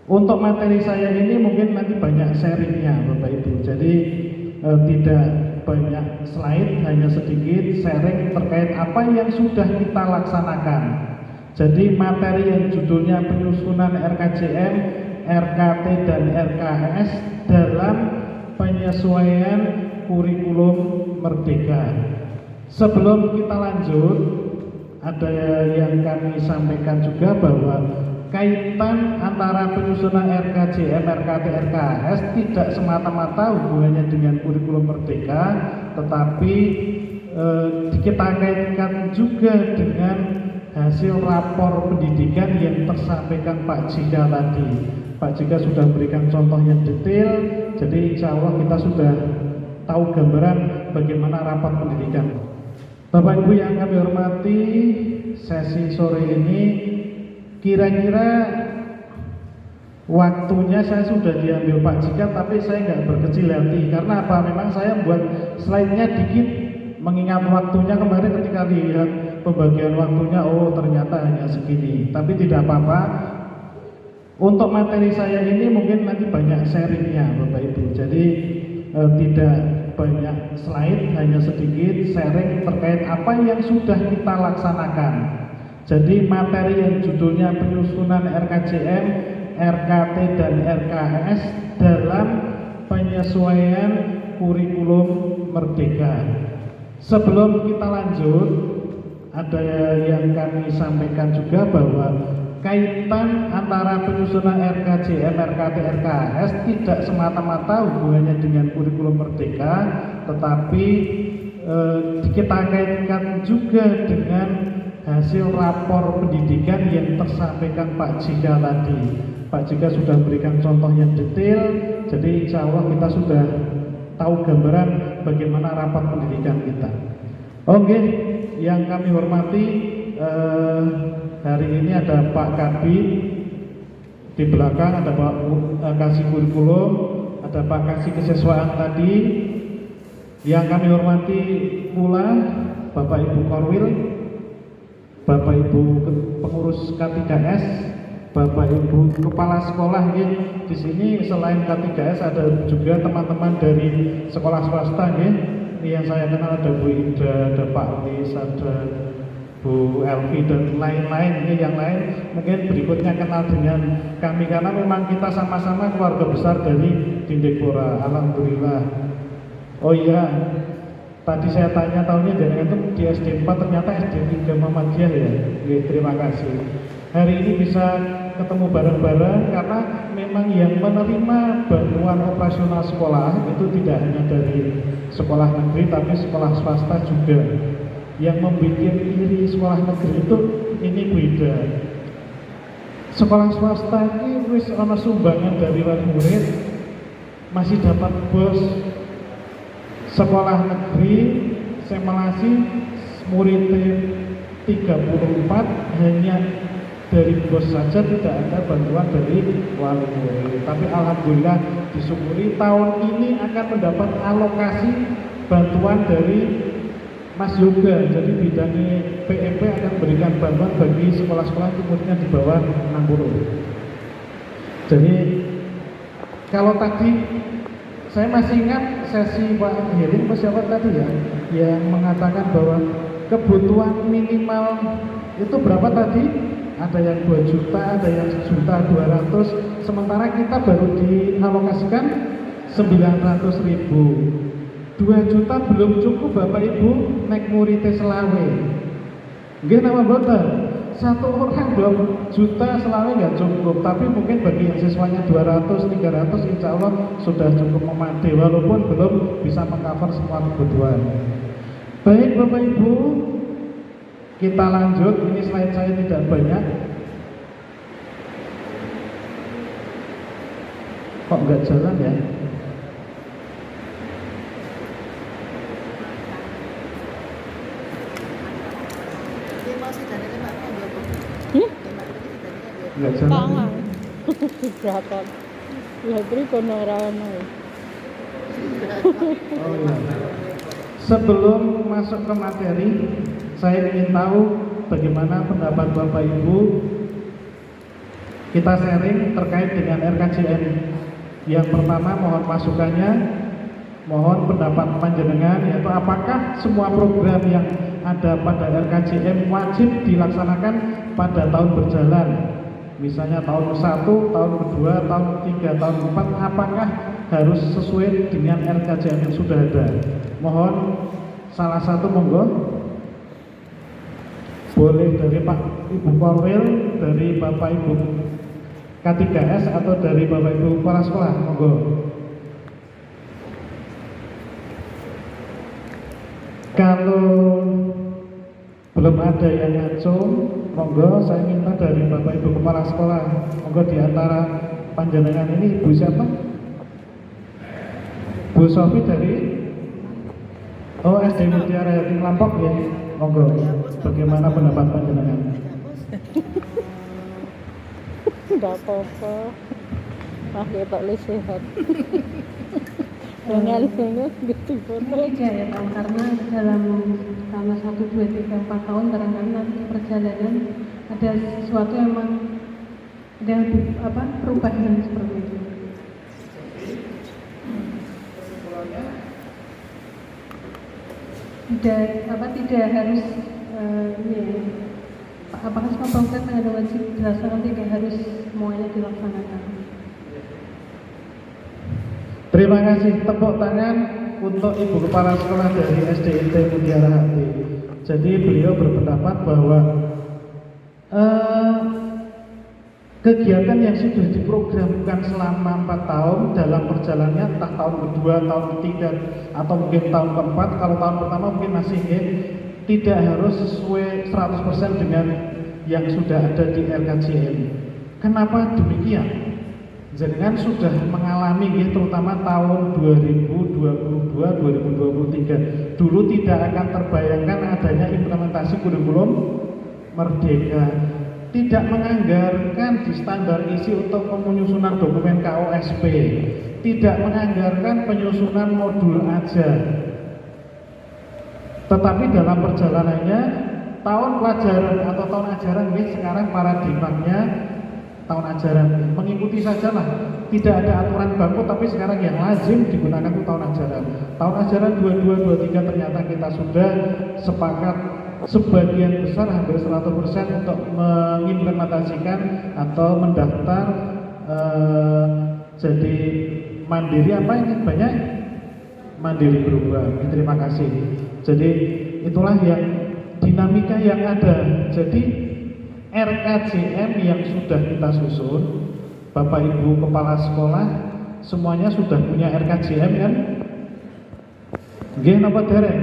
Untuk materi saya ini mungkin nanti banyak sharingnya Bapak Ibu. Jadi tidak banyak slide, hanya sedikit sharing terkait apa yang sudah kita laksanakan. Jadi materi yang judulnya penyusunan RKJM, RKT dan RKS dalam penyesuaian kurikulum Merdeka. Sebelum kita lanjut, ada yang kami sampaikan juga bahwa kaitan antara penyusunan RKJM, RKT, RKS tidak semata-mata hubungannya dengan kurikulum Merdeka, tetapi kita kaitkan juga dengan hasil rapor pendidikan yang tersampaikan Pak Jika tadi. Pak Jika sudah berikan contoh yang detail, jadi insya Allah kita sudah tahu gambaran bagaimana rapor pendidikan. Bapak Ibu yang kami hormati, sesi sore ini kira-kira waktunya saya sudah diambil Pak Jika, tapi saya nggak berkecil hati. Karena apa? Memang saya buat slide-nya dikit, mengingat waktunya kemarin ketika lihat pembagian waktunya, oh ternyata hanya segini. Tapi tidak apa-apa. Untuk materi saya ini mungkin nanti banyak sharingnya Bapak Ibu. Jadi tidak banyak slide, hanya sedikit sharing terkait apa yang sudah kita laksanakan. Jadi materi yang judulnya penyusunan RKJM, RKT dan RKS dalam penyesuaian kurikulum Merdeka. Sebelum kita lanjut, ada yang kami sampaikan juga bahwa kaitan antara penyusunan RKJM, RKT, RKS tidak semata-mata hubungannya dengan kurikulum Merdeka, tetapi kita kaitkan juga dengan hasil rapor pendidikan yang tersampaikan Pak Jika tadi. Pak Jika sudah berikan contoh yang detail, jadi insya Allah kita sudah tahu gambaran bagaimana rapor pendidikan kita. Oke, yang kami hormati, hari ini ada Pak Kabid di belakang, ada Pak Kasih Kurikulum, ada Pak Kasih Kesesuaian tadi. Yang kami hormati pula Bapak Ibu Korwil, Bapak Ibu pengurus K3S, Bapak Ibu kepala sekolah. Di sini selain K3S ada juga teman-teman dari sekolah swasta. Ini yang saya kenal, ada Bu Ida, ada Pak Lis, ada Bu Elvi dan lain-lain. Yang lain mungkin berikutnya kenal dengan kami karena memang kita sama-sama keluarga besar dari Dindekpora. Alhamdulillah. Oh iya, tadi saya tanya tahunnya jangan itu di SD 4, ternyata SD 3 Muhammadiyah ya. Terima kasih. Hari ini bisa ketemu bareng-bareng karena memang yang menerima bantuan operasional sekolah itu tidak hanya dari sekolah negeri tapi sekolah swasta juga. Yang membuat iri sekolah negeri itu ini beda. Sekolah swasta ini wis ana sumbangan dari wali murid masih dapat bos. Sekolah negeri simulasi muridnya 34 hanya dari bos saja, tidak ada bantuan dari wali murid. Tapi alhamdulillah disyukuri tahun ini akan mendapat alokasi bantuan dari Mas Yoga. Jadi bidangnya PEP akan berikan bantuan bagi sekolah-sekolah yang muridnya di bawah 60. Jadi kalau tadi saya masih ingat sesi Pak Herin siapa tadi ya, yang mengatakan bahwa kebutuhan minimal itu berapa tadi? Ada yang 2 juta, ada yang 1.200.000, sementara kita baru dialokasikan 900.000. 2 juta belum cukup Bapak Ibu nek muridnya selawe. Nggih napa mboten? Satu orang 2 juta selawe nggak cukup, tapi mungkin bagi yang siswanya 200, 300 insya Allah sudah cukup memadai, walaupun belum bisa mengcover semua kebutuhan. Baik Bapak Ibu, kita lanjut. Ini slide saya tidak banyak. Kok nggak jalan ya? Nggak jalan. Berapa? Ya tri kono ramai. Oh iya. Sebelum masuk ke materi, saya ingin tahu bagaimana pendapat Bapak Ibu kita sharing terkait dengan RKJM. Yang pertama mohon masukannya, mohon pendapat panjenengan, yaitu apakah semua program yang ada pada RKJM wajib dilaksanakan pada tahun berjalan. Misalnya tahun 1, tahun kedua, tahun 3, tahun 4, apakah harus sesuai dengan RKJM yang sudah ada? Mohon salah satu monggo. Boleh dari Pak Ibu Korwil, dari Bapak Ibu K3S, atau dari Bapak Ibu kepala sekolah, monggo. Kalau belum ada yang ngacung, monggo saya minta dari Bapak Ibu kepala sekolah, monggo di antara panjenengan ini Bu siapa? Bu Sofi dari SD Mutiara Yatim Lampok ya, monggo. Bagaimana pendapat panjenengan? Tidak apa-apa. Pakai tak sehat. Dengan gitu Beda ya Pak, karena dalam selama 1, 2, 3, 4 tahun barangkali nanti perjalanan ada sesuatu yang memang ada perubahan seperti itu. Tidak harus apakah semua program yang ada wajib dilaksanakan, tidak harus semuanya dilaksanakan. Terima kasih, tepuk tangan untuk Ibu Kepala Sekolah dari SDIT Mutiara Hati. Jadi beliau berpendapat bahwa kegiatan yang sudah diprogramkan selama 4 tahun dalam perjalanannya, entah tahun kedua, tahun ketiga, atau mungkin tahun keempat, kalau tahun pertama mungkin masih tidak harus sesuai 100% dengan yang sudah ada di RKJM. Kenapa demikian? Jenengan sudah mengalami terutama tahun 2022-2023 dulu tidak akan terbayangkan adanya implementasi kurikulum merdeka, tidak menganggarkan di standar isi untuk penyusunan dokumen KOSP, tidak menganggarkan penyusunan modul aja. Tetapi dalam perjalanannya tahun pelajaran atau tahun ajaran ini sekarang paradigmanya tahun ajaran, mengikuti sajalah, tidak ada aturan baku, tapi sekarang yang lazim digunakan itu tahun ajaran. Tahun ajaran 22-23 ternyata kita sudah sepakat sebagian besar, hampir 100% untuk mengimplementasikan atau mendaftar jadi mandiri apa ini banyak mandiri berubah. Terima kasih. Jadi itulah yang dinamika yang ada. Jadi RKJM yang sudah kita susun, Bapak Ibu Kepala Sekolah semuanya sudah punya RKJM kan? Nggih napa dereng?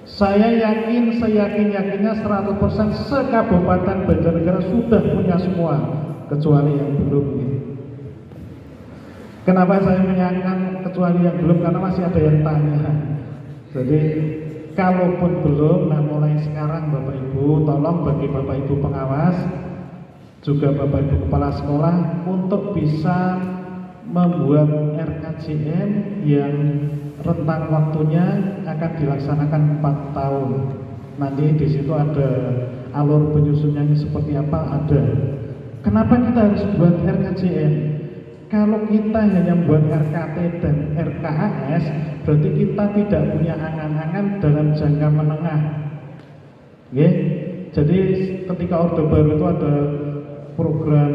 Saya yakin, seyakin-yakinnya 100% se-Kabupaten Banjarnegara sudah punya semua, kecuali yang belum. Kenapa saya menyatakan kecuali yang belum? Karena masih ada yang tanya. Jadi kalaupun belum, nah mulai sekarang Bapak Ibu, tolong bagi Bapak Ibu pengawas, juga Bapak Ibu Kepala Sekolah untuk bisa membuat RKJM yang rentang waktunya akan dilaksanakan 4 tahun. Nanti di situ ada alur penyusunannya seperti apa, ada. Kenapa kita harus buat RKJM? Kalau kita hanya membuat RKT dan RKAS, berarti kita tidak punya angan-angan dalam jangka menengah. Jadi ketika Orde Baru itu ada program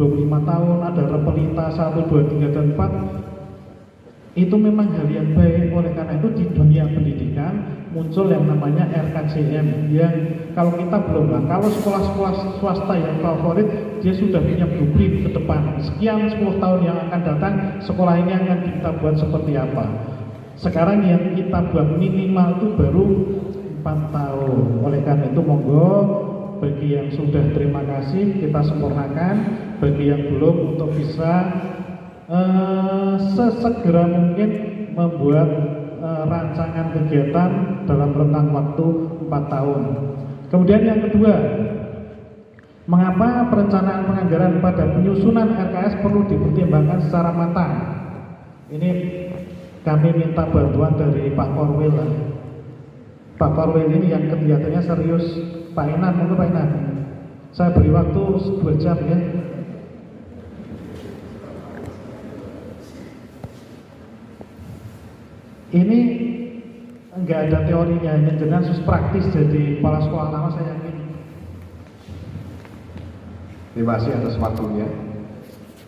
25 tahun, ada Repelita 1, 2, 3, dan 4. Itu memang hal yang baik. Oleh karena itu di dunia pendidikan muncul yang namanya RKJM yang kalau kita belum lah, kalau sekolah-sekolah swasta yang favorit dia sudah punya blueprint ke depan sekian 10 tahun yang akan datang, sekolah ini akan kita buat seperti apa. Sekarang yang kita buat minimal itu baru 4 tahun. Oleh karena itu monggo bagi yang sudah terima kasih kita sempurnakan, bagi yang belum untuk bisa sesegera mungkin membuat rancangan kegiatan dalam rentang waktu 4 tahun. Kemudian yang kedua, mengapa perencanaan penganggaran pada penyusunan RKS perlu dipertimbangkan secara matang? Ini kami minta bantuan dari Pak Korwil. Pak Korwil ini yang kegiatannya serius. Pak Inan, monggo Pak Inan. Saya beri waktu 2 jam ya. Ini enggak ada teorinya, hanya dengan sus praktis jadi kepala sekolah lama saya yakin. Terima kasih atas waktunya.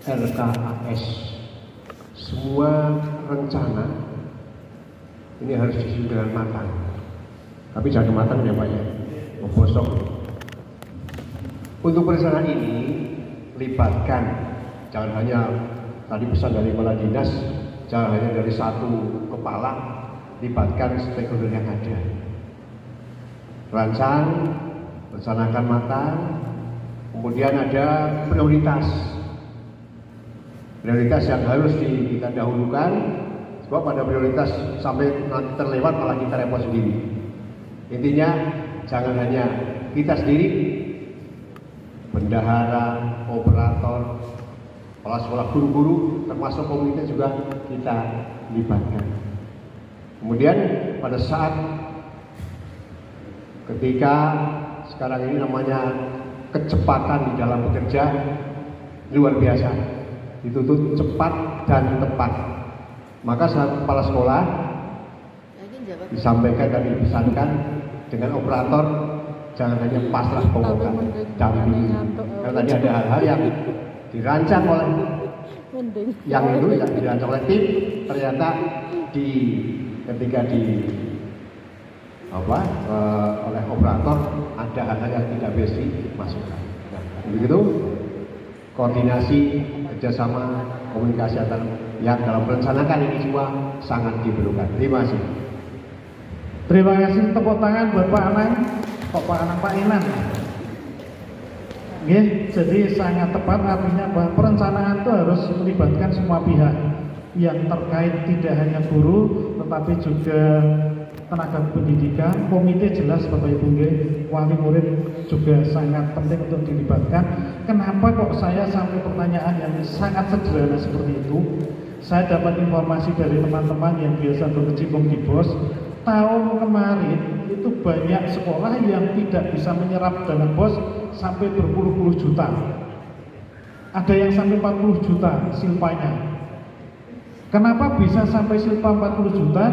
RKAS, semua rencana ini harus disusun dengan matang. Tapi jangan matang ya Pak ya, membosok. Untuk perencanaan ini libatkan, jangan hanya tadi pesan dari kepala dinas, jangan hanya dari satu kepala, libatkan stakeholder yang ada. Rancang, rencanakan matang, kemudian ada prioritas. Prioritas yang harus kita dahulukan, sebab pada prioritas sampai nanti terlewat malah kita repot sendiri. Intinya jangan hanya kita sendiri, bendahara, operator, kepala sekolah, guru-guru, termasuk komunitas juga kita libatkan. Kemudian pada saat ketika sekarang ini namanya kecepatan di dalam bekerja luar biasa, dituntut cepat dan tepat. Maka saat kepala sekolah disampaikan dan dipesankan dengan operator jangan hanya pasrah pokokkan, dampingi. Karena tadi ada hal-hal yang dirancang oleh yang itu yang dirancang oleh tim, ternyata ketika oleh operator ada hal-hal yang tidak bisa dimasukkan. Nah, begitu koordinasi, kerjasama, komunikasi antar yang dalam perencanaan ini semua sangat diperlukan. Terima kasih. Terima kasih, tepuk tangan buat Pak Anang, Pak Inan. Jadi sangat tepat, artinya bahwa perencanaan itu harus melibatkan semua pihak yang terkait, tidak hanya guru, tetapi juga tenaga pendidikan, komite jelas Bapak Ibu, wali murid juga sangat penting untuk dilibatkan. Kenapa kok saya sampai pertanyaan yang sangat sederhana seperti itu? Saya dapat informasi dari teman-teman yang biasa berkecimpung di BOS, tahun kemarin itu banyak sekolah yang tidak bisa menyerap dana BOS sampai berpuluh-puluh juta. Ada yang sampai 40 juta silpanya. Kenapa bisa sampai silpa 40 juta?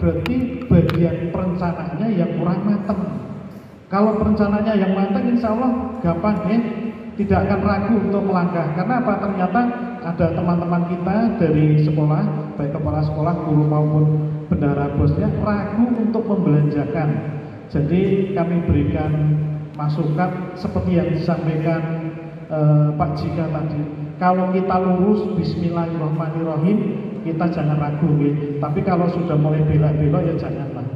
Berarti bagian perencanaannya yang kurang matang. Kalau perencanaannya yang matang, insya Allah gampang ya, tidak akan ragu untuk melangkah. Karena apa? Ternyata ada teman-teman kita dari sekolah, baik kepala sekolah, guru maupun bendahara bosnya, ragu untuk membelanjakan. Jadi kami berikan masukan seperti yang disampaikan Pak Jika tadi. Kalau kita lurus, Bismillahirrahmanirrahim, kita jangan ragu, gitu. Tapi kalau sudah mulai belak-belok ya janganlah.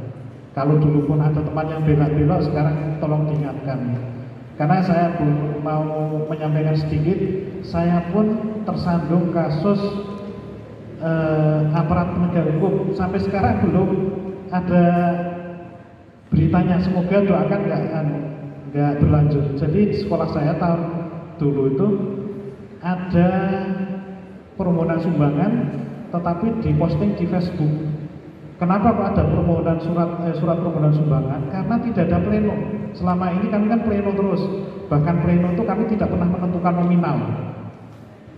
Kalau dulu pun ada teman yang belak-belok, sekarang tolong diingatkan. Karena saya mau menyampaikan sedikit, saya pun tersandung kasus aparat penegak hukum. Sampai sekarang belum ada beritanya. Semoga doakan nggak berlanjut. Jadi di sekolah saya tahun dulu itu ada permohonan sumbangan, tetapi diposting di Facebook. Kenapa kok ada permohonan surat permohonan sumbangan? Karena tidak ada pleno. Selama ini kami kan pleno terus. Bahkan pleno itu kami tidak pernah menentukan nominal.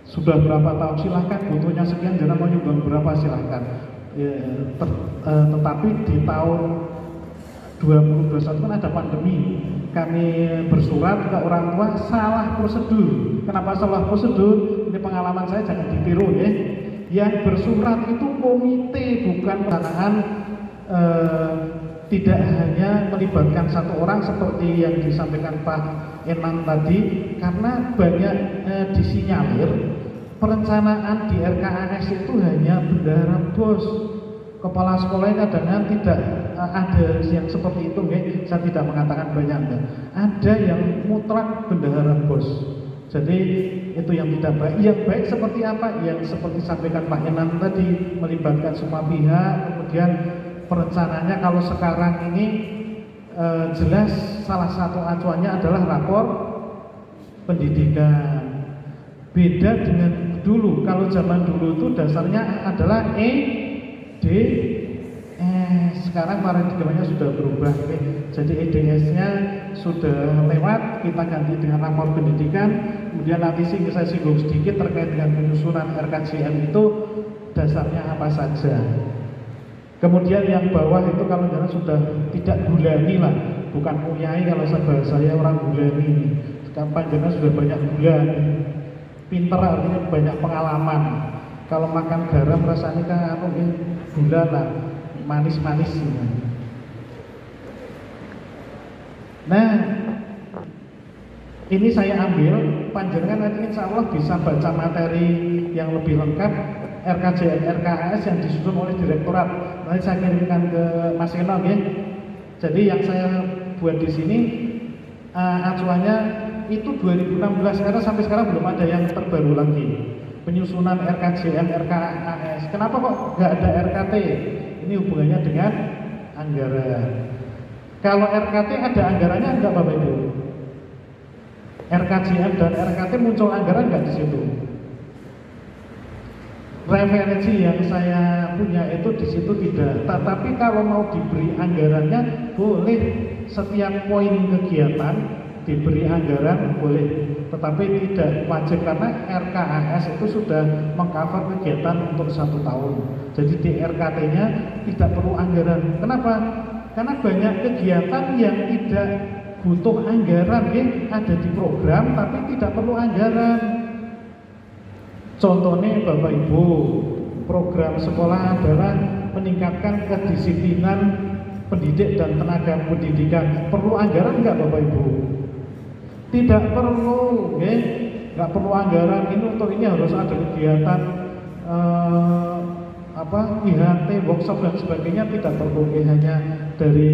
Sudah berapa tahun silahkan, butuhnya sekian, jangan mau nyumbang berapa silahkan. Tetapi di tahun 2021 kan ada pandemi. Kami bersurat ke orang tua, salah prosedur. Kenapa salah prosedur? Ini pengalaman saya, jangan ditiru ya. Yang bersurat itu komite, bukan perencanaan. Tidak hanya melibatkan satu orang seperti yang disampaikan Pak Enan tadi, karena banyak disinyalir perencanaan di RKAS itu hanya bendahara bos. Kepala sekolahnya kadang tidak ada yang seperti itu, saya tidak mengatakan banyak, ada yang mutlak bendahara bos. Jadi itu yang tidak baik. Yang baik seperti apa? Yang seperti sampaikan Pak Enan tadi, melibatkan semua pihak. Kemudian perencanaannya kalau sekarang ini jelas salah satu acuannya adalah rapor pendidikan. Beda dengan dulu. Kalau zaman dulu itu dasarnya adalah sekarang paradigmanya sudah berubah. Jadi EDS-nya sudah lewat, kita ganti dengan rapor pendidikan. Kemudian nanti saya singgung sedikit terkait dengan penyusunan RKJM itu dasarnya apa saja. Kemudian yang bawah itu kalau jalan sudah tidak gulani lah, bukan uyai kalau saya orang gulani. Panjenengan sudah banyak gula, pinter artinya banyak pengalaman. Kalau makan garam rasanya kan gula lah, manis-manis. Nah, ini saya ambil, panjenengan nanti insya Allah bisa baca materi yang lebih lengkap RKJM RKAS yang disusun oleh direktorat. Nanti saya kirimkan ke Mas Eno, ya. Jadi yang saya buat di sini acuannya itu 2016 karena sampai sekarang belum ada yang terbaru lagi. Penyusunan RKJM RKAS. Kenapa kok nggak ada RKT? Ini hubungannya dengan anggaran. Kalau RKT ada anggarannya enggak Bapak Ibu? RKJM dan RKT muncul anggaran enggak di situ? Referensi yang saya punya itu di situ tidak. Tetapi kalau mau diberi anggarannya boleh, setiap poin kegiatan diberi anggaran boleh. Tetapi tidak wajib karena RKAS itu sudah mengcover kegiatan untuk 1 tahun. Jadi di RKT-nya tidak perlu anggaran. Kenapa? Karena banyak kegiatan yang tidak butuh anggaran, ya, ada di program tapi tidak perlu anggaran. Contohnya Bapak Ibu, program sekolah adalah meningkatkan kedisiplinan pendidik dan tenaga pendidikan. Perlu anggaran enggak Bapak Ibu? Tidak perlu, ya. Enggak perlu anggaran. Ini untuk ini harus ada kegiatan IHT, workshop dan sebagainya, tidak perlu, hanya dari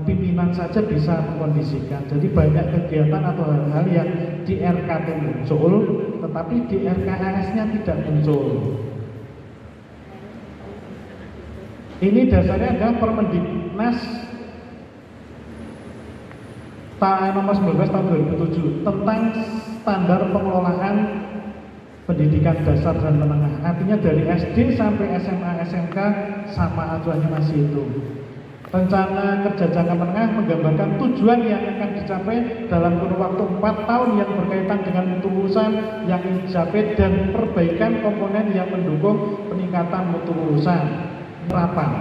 pimpinan saja bisa mengkondisikan. Jadi banyak kegiatan atau hal-hal yang di RKT muncul, tetapi di RKAS-nya tidak muncul. Ini dasarnya adalah Permendiknas nomor 19 tahun 2007 tentang standar pengelolaan pendidikan dasar dan menengah. Artinya dari SD sampai SMA, SMK sama acuannya masih itu. Rencana kerja jangka menengah menggambarkan tujuan yang akan dicapai dalam kurun waktu 4 tahun yang berkaitan dengan mutu lulusan yang dicapai dan perbaikan komponen yang mendukung peningkatan mutu lulusan. Penerapan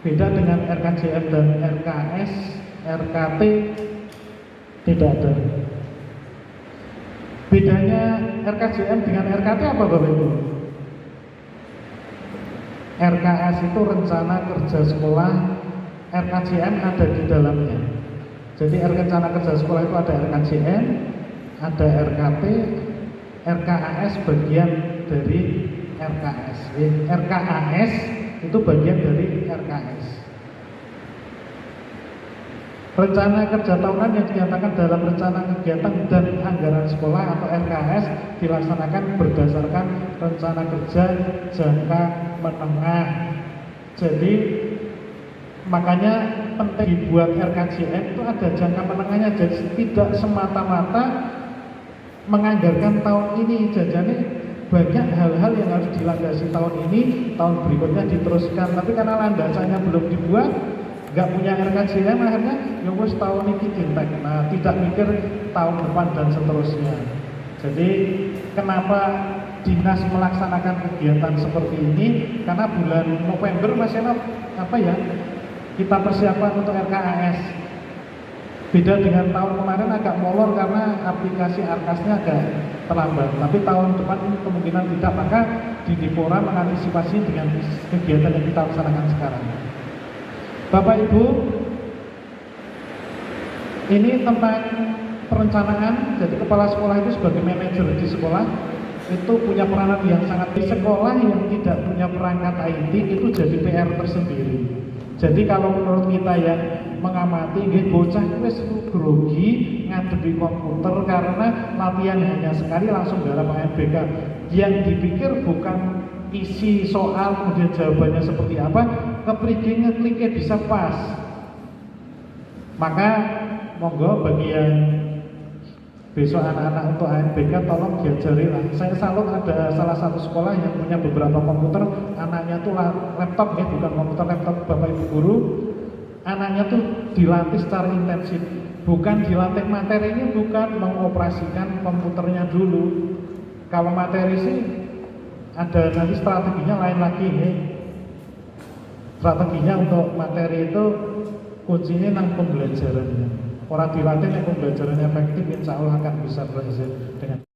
beda dengan RKJM dan RKS, RKT tidak ada. Bedanya RKJM dengan RKT apa Bapak Ibu? RKS itu rencana kerja sekolah, RKJM ada di dalamnya. Jadi rencana kerja sekolah itu ada RKJM, ada RKT, RKAS bagian dari RKS. RKAS itu bagian dari RKS. Rencana kerja tahunan yang dinyatakan dalam rencana kegiatan dan anggaran sekolah atau RKS dilaksanakan berdasarkan rencana kerja jangka menengah. Jadi makanya penting dibuat RKJM itu ada jangka menengahnya, jadi tidak semata-mata menganggarkan tahun ini. Jajane banyak hal-hal yang harus dilandasi tahun ini, tahun berikutnya diteruskan. Tapi karena landasannya belum dibuat, nggak punya RKJM, akhirnya ya wes tahun ini dintek. Nah, tidak mikir tahun depan dan seterusnya. Jadi kenapa dinas melaksanakan kegiatan seperti ini? Karena bulan November masih kita persiapan untuk RKAS. Beda dengan tahun kemarin agak molor karena aplikasi Arkasnya agak terlambat. Tapi tahun depan kemungkinan tidak, maka Didipora mengantisipasi dengan kegiatan yang kita laksanakan sekarang. Bapak Ibu, ini tentang perencanaan. Jadi kepala sekolah itu sebagai manajer di sekolah itu punya peranan yang sangat. Di sekolah yang tidak punya perangkat IT itu jadi PR tersendiri. Jadi kalau menurut kita yang mengamati, bocah wis grogi ngadepi komputer karena latihan hanya sekali langsung garap ANBK. Yang dipikir bukan isi soal kemudian jawabannya seperti apa, ngekliknya bisa pas. Maka monggo bagi yang besok anak-anak untuk ANBK tolong diajari lah. Saya salut ada salah satu sekolah yang punya beberapa komputer, anaknya tuh laptop ya, bukan komputer, laptop Bapak Ibu guru. Anaknya tuh dilatih secara intensif, bukan dilatih materinya, bukan mengoperasikan komputernya dulu. Kalau materi sih ada nanti strateginya lain lagi ya. strateginya untuk materi itu kuncinya nang pembelajarannya. Orang dilatih yang pembelajarannya efektif, insya Allah akan bisa berhasil dengan